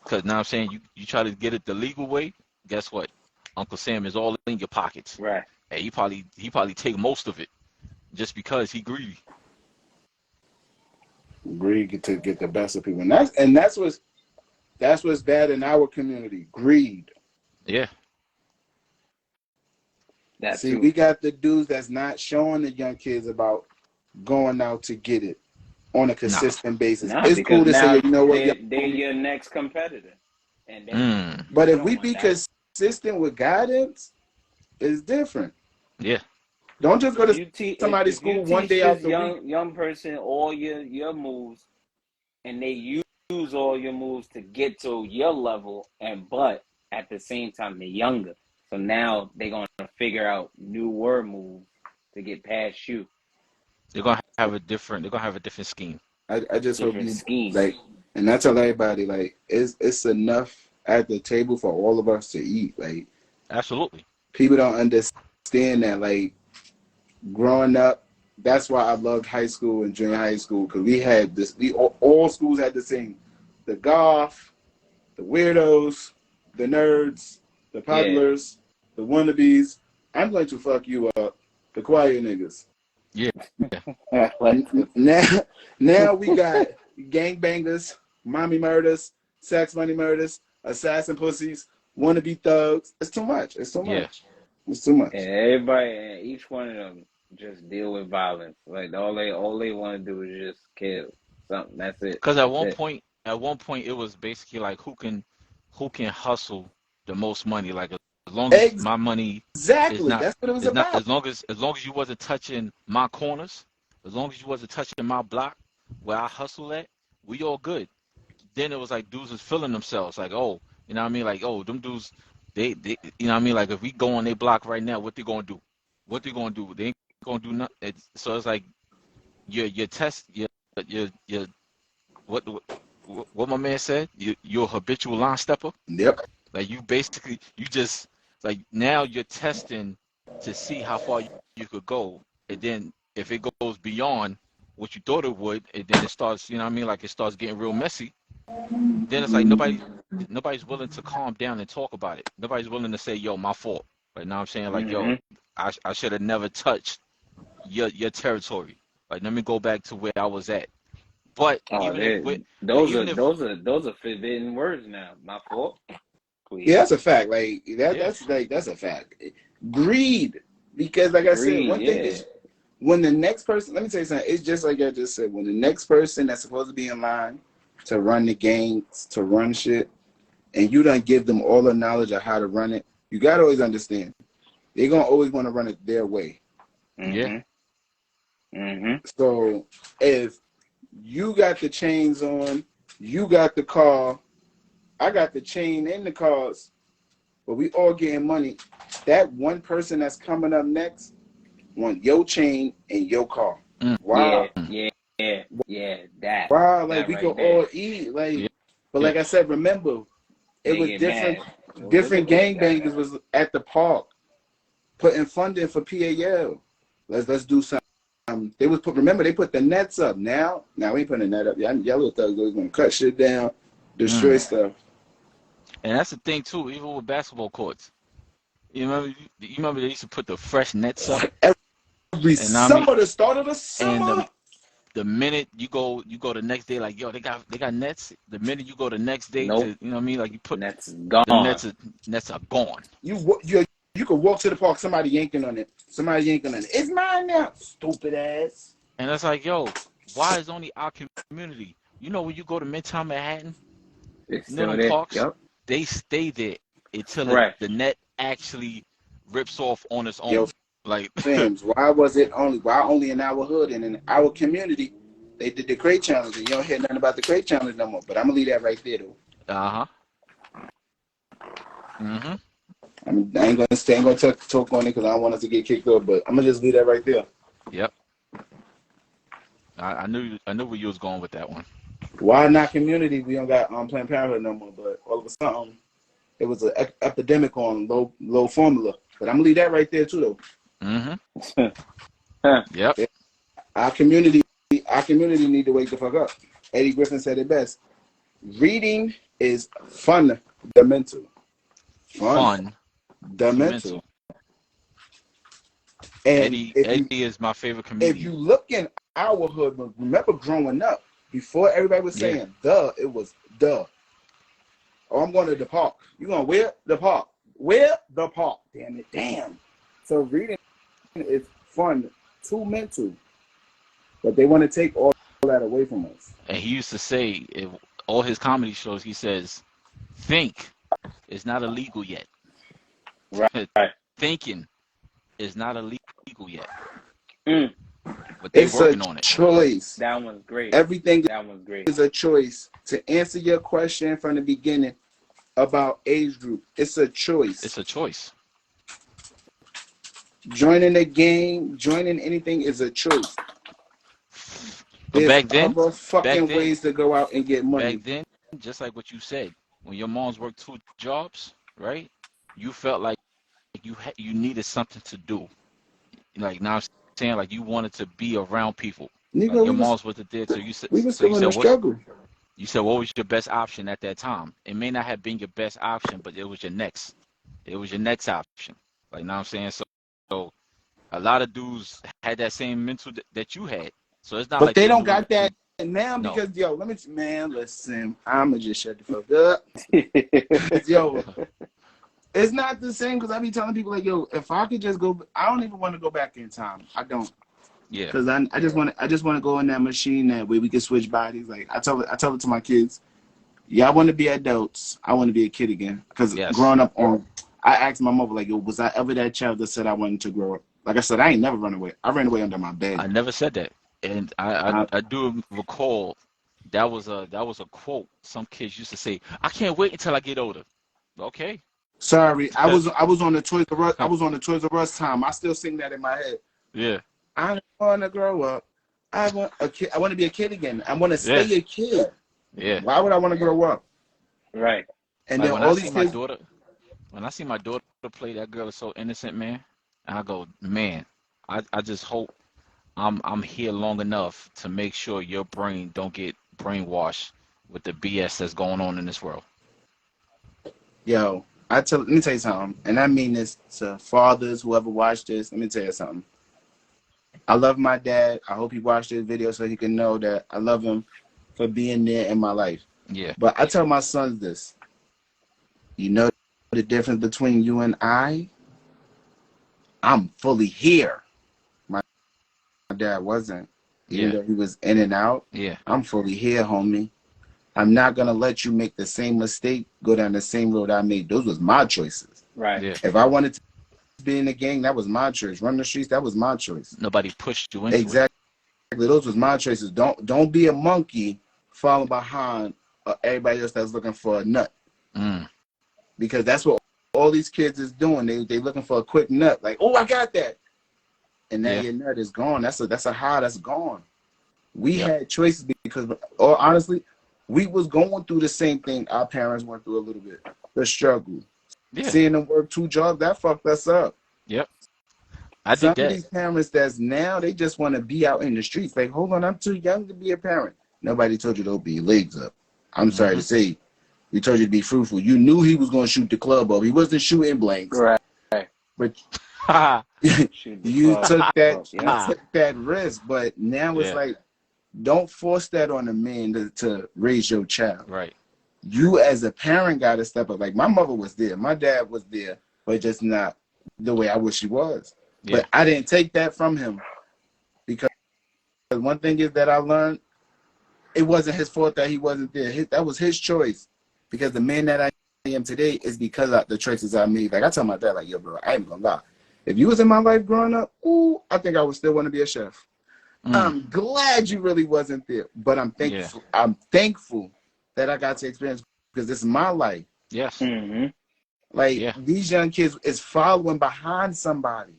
Because now I'm saying you try to get it the legal way, guess what? Uncle Sam is all in your pockets. Right. And he probably take most of it just because he greedy. Greed to get the best of people, and that's what's bad in our community. Greed. Yeah. That's See, true. we got the dudes that's not showing the young kids about going out to get it on a consistent basis. No, It's because cool to now say, you know what, they're your next competitor. And then but you if don't we want be that. consistent with guidance, it's different. Yeah. Don't just go to If somebody's you school one teach day out this the week. young person all your moves, and they use all your moves to get to your level, but at the same time they're younger, so now they're gonna figure out newer moves to get past you. They're gonna have a different scheme. I just hope Different you schemes. like, and I tell everybody, like, it's enough at the table for all of us to eat. Like, Absolutely. people don't understand that. Like, growing up, that's why I loved high school and junior high school, because we had this. All schools had the same: the goth, the weirdos, the nerds, the peddlers, the wannabes. I'm going to fuck you up, the quiet niggas. Yeah. Now we got gangbangers, mommy murders, sex money murders, assassin pussies, wannabe thugs. It's too much. It's too Yeah. much. It's too much. And everybody, and each one of them, just deal with violence. Like all they want to do is just kill something. That's it. Because at one point, it was basically like who can hustle the most money. Like as long as my money is Exactly. not That's what it was is not about. as long as you wasn't touching my corners, as long as you wasn't touching my block where I hustle at, we all good. Then it was like dudes was feeling themselves like, oh, you know what I mean? Like, oh, them dudes, they you know what I mean? Like if we go on their block right now, what they gonna do? What they gonna do? They ain't gonna do nothing. So it's like your test your what my man said, you're a habitual line stepper. Yep. Like you basically you just like now you're testing to see how far you could go, and then if it goes beyond what you thought it would, and then it starts, you know what I mean, like it starts getting real messy. Then it's like nobody's willing to calm down and talk about it. Nobody's willing to say, yo, my fault. Right now I'm saying like, yo, I should have never touched your territory. Like let me go back to where I was at. But those are forbidden words now. My fault. Please. Yeah, that's a fact. Like that's a fact. Greed, because like I said, one thing is when the next person. Let me tell you something. It's just like I just said. When the next person that's supposed to be in line to run the gangs, to run shit, and you don't give them all the knowledge of how to run it, you gotta always understand they're gonna always want to run it their way. Yeah. So if you got the chains on, you got the car, I got the chain in the cars, but we all getting money. That one person that's coming up next want your chain and your car. Wow. Yeah. That. Wow, like that we right could there. all eat. Like, but like I said, remember, it was different. Different gangbangers was at the park putting funding for PAL. Let's do something. They was remember they put the nets up. Now we ain't putting the net up. Yellow Thugs was gonna cut shit down, destroy stuff. And that's the thing too, even with basketball courts. You remember they used to put the fresh nets up every summer, the start of the summer. And the minute you go the next day, like, yo, they got nets. The minute you go the next day to, you know what I mean, like you put nets gone. The nets are gone. You could walk to the park, somebody yanking on it. It's mine now, stupid ass. And it's like, yo, why is only our community? You know when you go to Midtown Manhattan, It's you know still them there. parks, Yep. they stay there until Right. the net actually rips off on its Yo, own. Like, fams, why only in our hood and in our community they did the crate challenge and you don't hear nothing about the crate challenge no more. But I'm gonna leave that right there though. uh-huh. Mm-hmm. I ain't gonna talk on it because I don't want us to get kicked off, but I'm gonna just leave that right there. Yep. I knew where you was going with that one. Why not community? We don't got Planned Parenthood no more, but all of a sudden it was an epidemic on low formula. But I'm gonna leave that right there too though. Mm-hmm. Yep. Our community need to wake the fuck up. Eddie Griffin said it best. Reading is fundamental. Fundamental. Fundamental. And Eddie is my favorite comedian. if you look in our hood, remember growing up, before everybody was saying it was duh. Oh, I'm going to the park. You going where? The park. Where? The park. Damn it. Damn. So reading is fun, too mental. But they want to take all that away from us. And he used to say, all his comedy shows, he says, think is not illegal yet. Right. Thinking is not illegal yet. Mm. But they're It's working a on it. choice. That one's great. Everything That one's great. is a choice. To answer your question from the beginning about age group, it's a choice. It's a choice. Joining a game, joining anything is a choice. But There's back then, other fucking ways to go out and get money. Back then, just like what you said, when your moms worked 2 jobs, right? You felt like you needed something to do. Like now I'm saying, like you wanted to be around people. Nigga, Like your moms wasn't there, so you said. We were So you still in said the struggle. You said what was your best option at that time? It may not have been your best option, but it was your next. It was your next option. Like now I'm saying, so a lot of dudes had that same mental that you had. So it's not But like they they don't knew got that now No. because yo, listen, I'ma just shut the fuck up. Yo, it's not the same because I be telling people like, yo, if I could just go, I don't even want to go back in time. I don't. Yeah. Because I just want to go in that machine that way we can switch bodies. Like I tell it to my kids, y'all want to be adults. I want to be a kid again. Because growing up I asked my mother like, yo, was I ever that child that said I wanted to grow up? Like I said, I ain't never run away. I ran away under my bed. I never said that. And I do recall that was a quote some kids used to say, I can't wait until I get older. Okay. Sorry, I was on the Toys R Us. I was on the Toys R Us time. I still sing that in my head. Yeah. I want to grow up. I want to be a kid again. I want to stay a kid. Yeah. Why would I want to grow up? Right. And like then when all I these see kids. when I see my daughter play, that girl is so innocent, man. And I go, man, I just hope I'm here long enough to make sure your brain don't get brainwashed with the BS that's going on in this world. Yo, let me tell you something, and I mean this to fathers, whoever watched this. Let me tell you something. I love my dad. I hope he watched this video so he can know that I love him for being there in my life. Yeah. But I tell my sons this. You know the difference between you and I? I'm fully here. My dad wasn't. Even though he was in and out. Yeah. I'm fully here, homie. I'm not going to let you make the same mistake, go down the same road I made. Those was my choices. Right. Yeah. If I wanted to be in the gang, that was my choice. Run the streets, that was my choice. Nobody pushed you into Exactly. Those was my choices. Don't be a monkey following behind everybody else that's looking for a nut. Mm. Because that's what all these kids is doing. They looking for a quick nut. Like, oh, I got that. And now your nut is gone. That's a high that's gone. We had choices because, or honestly, we was going through the same thing our parents went through a little bit. The struggle. Yeah. Seeing them work 2 jobs, that fucked us up. Yep. Some of these parents that's now, they just want to be out in the streets. Like, hold on, I'm too young to be a parent. Nobody told you to open your legs up. I'm sorry to say. We told you to be fruitful. You knew he was going to shoot the club up. He wasn't shooting blanks. Right. But you took that risk. But now it's like, don't force that on a man to raise your child. Right. You as a parent got to step up. Like my mother was there. My dad was there, but just not the way I wish he was. Yeah. But I didn't take that from him. Because one thing is that I learned, it wasn't his fault that he wasn't there. That was his choice, because the man that I am today is because of the choices I made. Like I tell my dad, like, yo, bro, I ain't gonna lie. If you was in my life growing up, ooh, I think I would still want to be a chef. I'm glad you really wasn't there, but I'm thankful. Yeah. I'm thankful that I got to experience, because this is my life. Yes. Mm-hmm. Like these young kids is following behind somebody.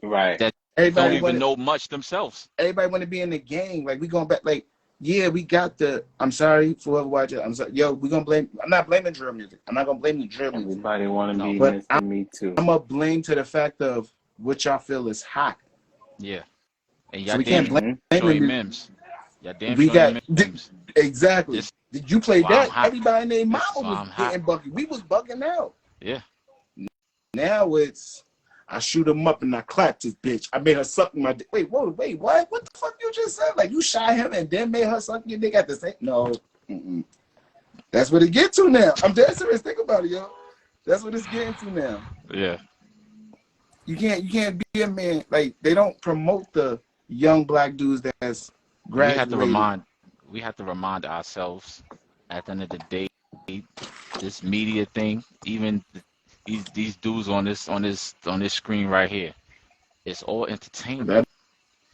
Right. That everybody don't even know much themselves. Everybody want to be in the game. Like we going back. Like we got the. I'm sorry for whoever watching. I'm sorry. Yo, we gonna blame. I'm not blaming drill music. I'm not gonna blame the drill music. Everybody want to be Mr. Me Too. I'm gonna blame to the fact of what y'all feel is hot. Yeah. And y'all so we can't blame memes. Y'all damn we got memes. Exactly. Did you play that? Everybody in their mama was getting bugging. We was bugging out. Yeah. Now it's I shoot him up and I clapped this bitch. I made her suck my dick. Wait, what? What the fuck you just said? Like you shot him and then made her suck your dick at the same? No. That's what it get to now. I'm dead serious. Think about it, yo. That's what it's getting to now. Yeah. You can't be a man. Like they don't promote the young black dudes that's graduated. We have to remind ourselves at the end of the day, this media thing, even these dudes on this screen right here, it's all entertainment.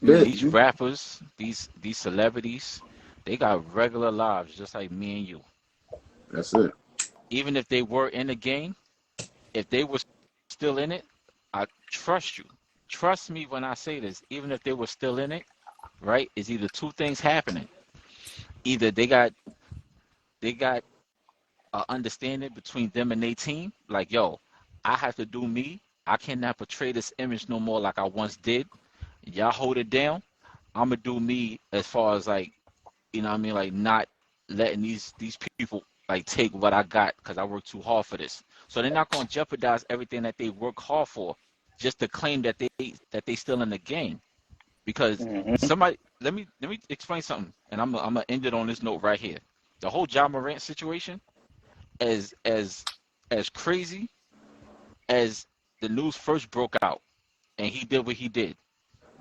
These rappers, these celebrities, they got regular lives just like me and you. That's it. Even if they were in the game, if they were still in it, I trust you. Trust me when I say this. Even if they were still in it, right? It's either two things happening. Either they got an understanding between them and their team, like, yo, I have to do me. I cannot portray this image no more like I once did. Y'all hold it down. I'm gonna do me as far as like, you know what I mean, like not letting these people like take what I got because I worked too hard for this. So they're not gonna jeopardize everything that they work hard for just to claim that they still in the game. Because somebody, let me explain something, and I'm gonna end it on this note right here. The whole Ja Morant situation, as crazy as the news first broke out, and he did what he did,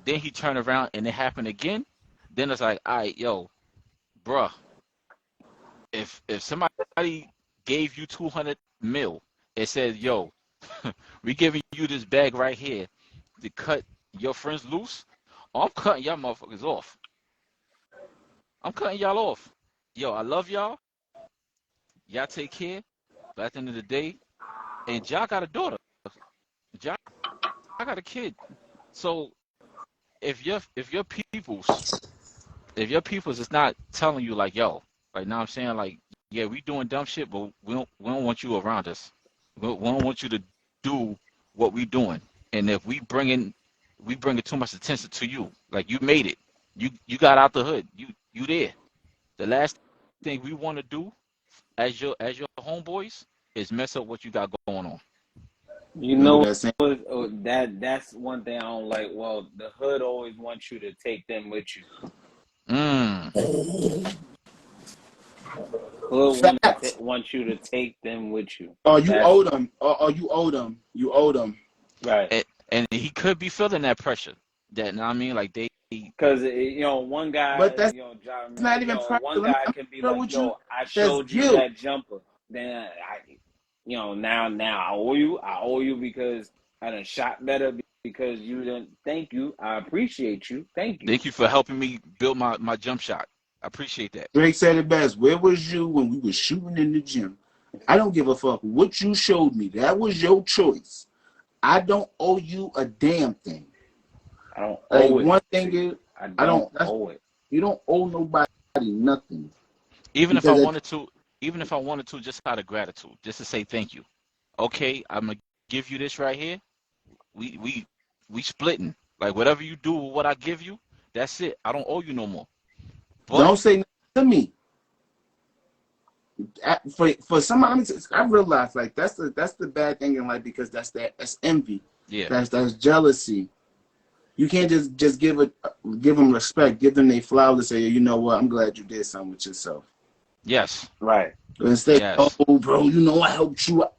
then he turned around and it happened again. Then it's like, all right, yo, bruh, if somebody gave you 200 mil and said, yo, we giving you this bag right here to cut your friends loose, I'm cutting y'all motherfuckers off. I'm cutting y'all off. Yo, I love y'all. Y'all take care. But at the end of the day, and Ja got a daughter. Ja got a kid. So if your peoples is not telling you like, yo, like now I'm saying like, yeah, we doing dumb shit, but we don't want you around us. We don't want you to do what we doing. And if we bringing too much attention to you, like you made it, you got out the hood, you there. The last thing we want to do as your homeboys is mess up what you got going on. You know that's one thing I don't like. Well, the hood always wants you to take them with you. Hood wants you to take them with you. Oh, you owe them. Oh, you owe them. You owe them. Right. And he could be feeling that pressure. That, I mean, like they. Because one guy, but that's not even one guy can be like, yo, I showed you that jumper. Then now I owe you because I done shot better because you didn't. Thank you. I appreciate you. Thank you. Thank you for helping me build my jump shot. I appreciate that. Drake said it best. Where was you when we were shooting in the gym? I don't give a fuck what you showed me. That was your choice. I don't owe you a damn thing. I don't owe it. One thing is, I don't owe it. You don't owe nobody nothing. Even if I wanted to, just out of gratitude, just to say thank you. Okay, I'm gonna give you this right here. We splitting. Like whatever you do with what I give you, that's it. I don't owe you no more. But don't say nothing to me. For somebody, I realize like that's the bad thing in life, because that's envy. Yeah. That's jealousy. You can't just give them respect, give them their flowers, say, you know what, I'm glad you did something with yourself. Yes. Right. Instead, oh, bro, you know I helped you out.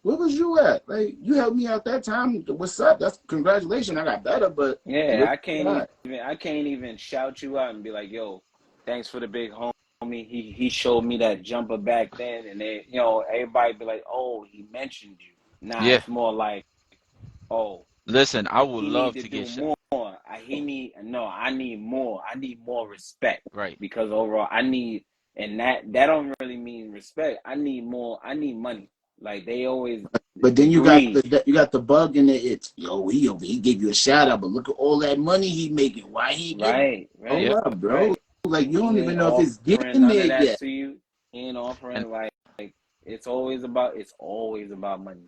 Where was you at? Like, you helped me out that time. What's up? That's congratulations. I got better, but yeah, I can't even shout you out and be like, yo, thanks for the big homie. He showed me that jumper back then, and they, everybody be like, oh, he mentioned you. Nah, Yeah. it's more like, oh, Listen, I would he need love to to do get more. I need more. I need more respect. right. Because overall, I need, and that don't really mean respect. I need more. I need money. Like they always But then you got greed. you got the bug in it. It's he gave you a shout out, but look at all that money he making. Why he give? Right, Hold Yep. up, bro. right. Like you don't He even ain't know if it's offering getting none there of that yet. to you. He ain't And offering like it's always about money.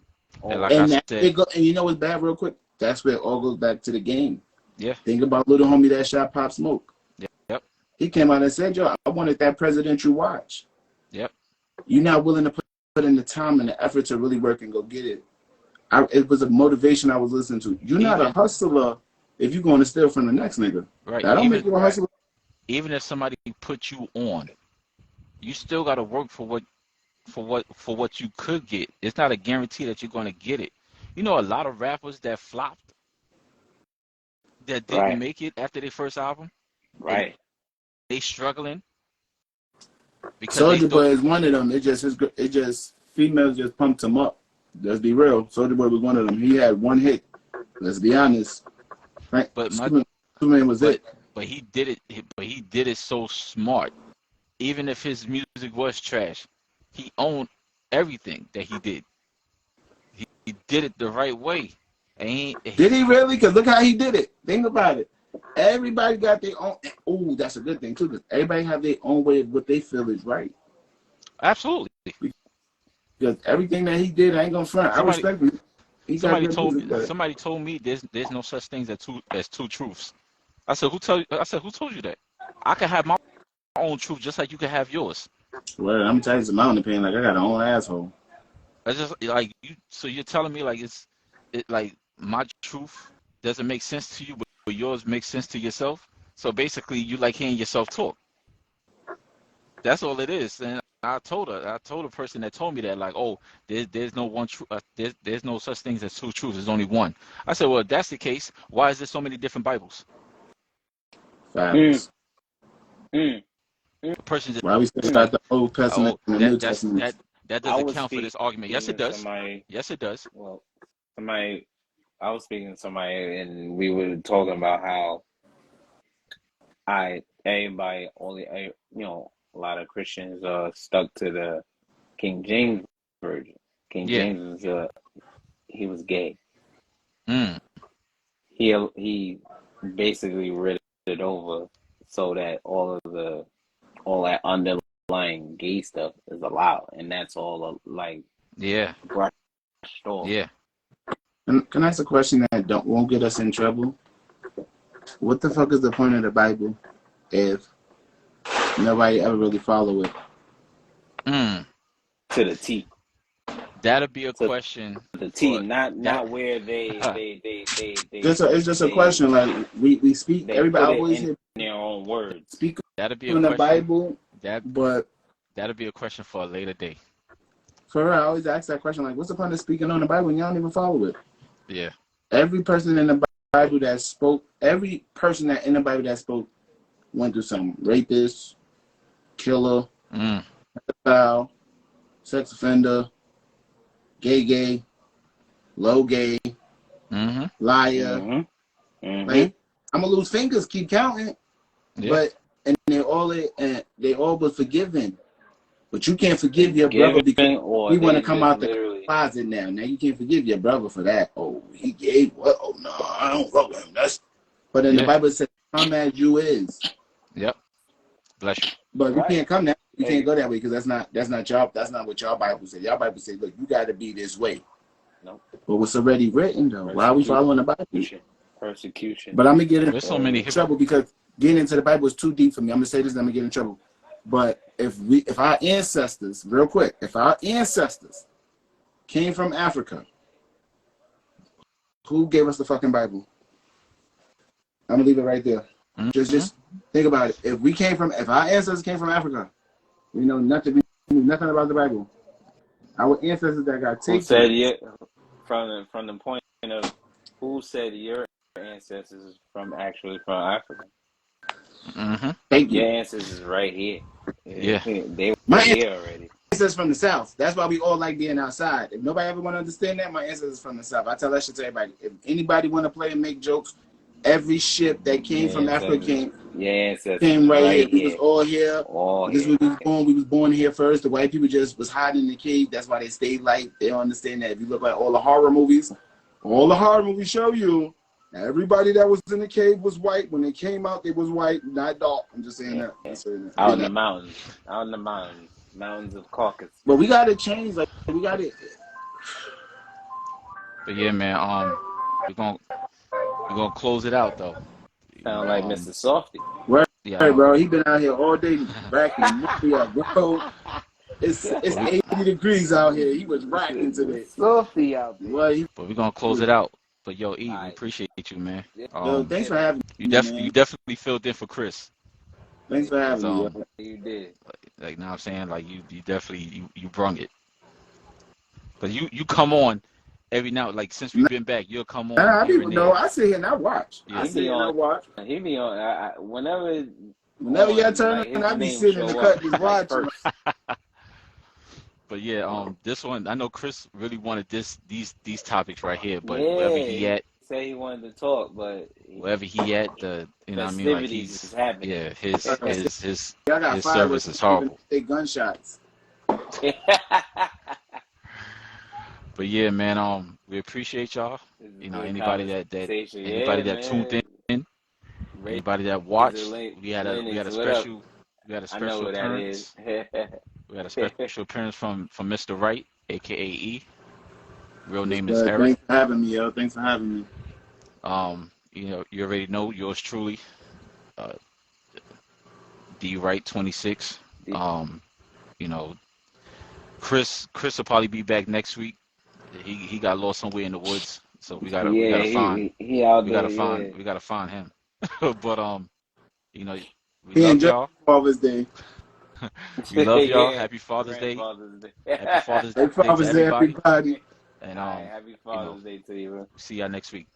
and like I Always. And that said, it go, and you know what's bad, real quick? That's where it all goes back to the game. yeah. Think about little homie that shot Pop Smoke. Yep. He came out and said, "Yo, I wanted that presidential watch." Yep. You're not willing to put in the time and the effort to really work and go get it. It was a motivation I was listening to. You're not a Even hustler if you're going to steal from the next nigga. right. That don't make you a hustler. Even if somebody put you on, you still got to work for what you could get. It's not a guarantee that you're going to get it. You know, a lot of rappers that flopped, that didn't Right, make it after their first album, and right. they struggling because they Soldier thought Boy is one of them. It just females just pumped him up. Let's be real. Soldier Boy was one of them. He had one hit. Let's be honest. Frank but Superman was but it. but he did it. But he did it so smart. Even if his music was trash, he owned everything that he did. He did it the right way. And Did he really? Because look how he did it. Think about it. Everybody got their own. Oh, that's a good thing too. Because everybody have their own way of what they feel is right. absolutely. Because everything that he did, I ain't gonna front. I Somebody respect him. He got good music, but somebody told me there's no such thing as two truths. I said who told you that? I can have my own truth just like you can have yours. well, I'm telling you, some mountain pain. Like I got an own asshole. I just like you. So you're telling me like like my truth doesn't make sense to you, but yours makes sense to yourself. So basically, you like hearing yourself talk. That's all it is. And I told the person that told me that like, oh, there's no one truth. There's no such things as two truths. There's only one. I said, well, if that's the case, why is there so many different Bibles? Facts. Mm. The person just Why we say about the Old Testament oh and the New that's Testament? that I doesn't was count for speaking this argument. Yes, it to does. somebody. Yes, it does. Well, somebody. I was speaking to somebody, and we were talking about how everybody only a lot of Christians are stuck to the King James version. King Yeah. James was he was gay. Mm. He basically read it over so that all that underlying gay stuff is allowed, and that's all like Yeah. brushed off. Yeah. Can I ask a question that won't get us in trouble? What the fuck is the point of the Bible if nobody ever really follow it? Mm. To the T. That'll be a To question. the T, for not where they It's just a question. Like we speak. they Everybody put it always in hear their own words. speak that'll be a on the question. Bible, but That'll be a question for a later day. for real, I always ask that question. Like, what's the point of speaking on the Bible when y'all don't even follow it? Yeah. Every person in the Bible that spoke, every person that in the Bible that spoke went through some rapist, killer, pedophile, sex offender, gay, low gay, Mm-hmm. liar. Mm-hmm. Like, I'm gonna lose fingers, keep counting. Yeah. But and they all was forgiven. But you can't forgive your brother because he want to come out the closet now. Now you can't forgive your brother for that. Oh, he gave what? Oh no, I don't fuck with him. But in the Bible it says, "Come as you is." Yep. Bless you. But you can't come that. You can't go that way because that's not y'all. That's not what y'all Bible says. Y'all Bible says, "Look, you got to be this way." No. But what's already written though? Why are we following the Bible? Persecution. But I'm gonna get There's so many in trouble because getting into the Bible is too deep for me. I'm gonna say this, and I'm gonna get in trouble. But if our ancestors, real quick, if our ancestors came from Africa, who gave us the fucking Bible? I'm gonna leave it right there. Mm-hmm. Just think about it. If our ancestors came from Africa, we know nothing. We knew nothing about the Bible. Our ancestors that got taken. Who said from the point of who said your ancestors from Africa? Mm-hmm. Thank Your you. answers is right here. Yeah. They were My here already. ancestors from the South. That's why we all like being outside. If nobody ever want to understand that, my ancestors from the South. I tell that shit to everybody. If anybody want to play and make jokes, every ship that came Your from Africa ancestors. Your ancestors came right here. right We was here. all here. All This is here. where we was born. We was born here first. The white people just was hiding in the cave. That's why they stayed light. They don't understand that. If you look at all the horror movies show you everybody that was in the cave was white. When they came out, they was white, not dark. I'm just saying Yeah. that. I'm saying that. Out in the mountains. Out in the mountains. Mountains of Caucasus. But we got to change. Like we got to. But yeah, man. We're gonna close it out though. Sound like Mr. Softy. Right, Yeah. right, bro. He been out here all day racking money up, bro. It's 80 degrees out here. He was racking today. Softy out there. Well, But we're gonna close it out. But yo, E, we Alright. appreciate you, man. yo, thanks for having You me, man. definitely filled in for Chris. Thanks for having me. Um, Yo. You did. Like now I'm saying, like you definitely you brung it. But you come on every now, like since we've been back, you'll come on. I here don't and know. there. I sit here and I watch. Yeah. I sit here and I watch. He be on. Whenever y'all turn like, his on, I be name sitting in the show cut up, just like, watching. first. But yeah, this one I know Chris really wanted these topics right here. But Yeah, wherever he at, say he wanted to talk, but wherever he at, you know what I mean, like festivities is he's happening. yeah, his Y'all got his fireworks service is horrible. They gunshots. But yeah, man, we appreciate y'all. You know, anybody that tuned in, anybody that watched, we had a special appearance. We had a special appearance from Mr. Wright, aka E. Real name is Eric. Thanks for having me, yo. Thanks for having me. You know, you already know yours truly, D Wright 26. You know, Chris will probably be back next week. He got lost somewhere in the woods, so we gotta find him. But you know, we love y'all. Father's Day. We love y'all. Yeah. Happy Father's Day. Happy Father's Day to Father's Day, everybody. everybody. And Happy Father's Day to you, bro. see y'all next week.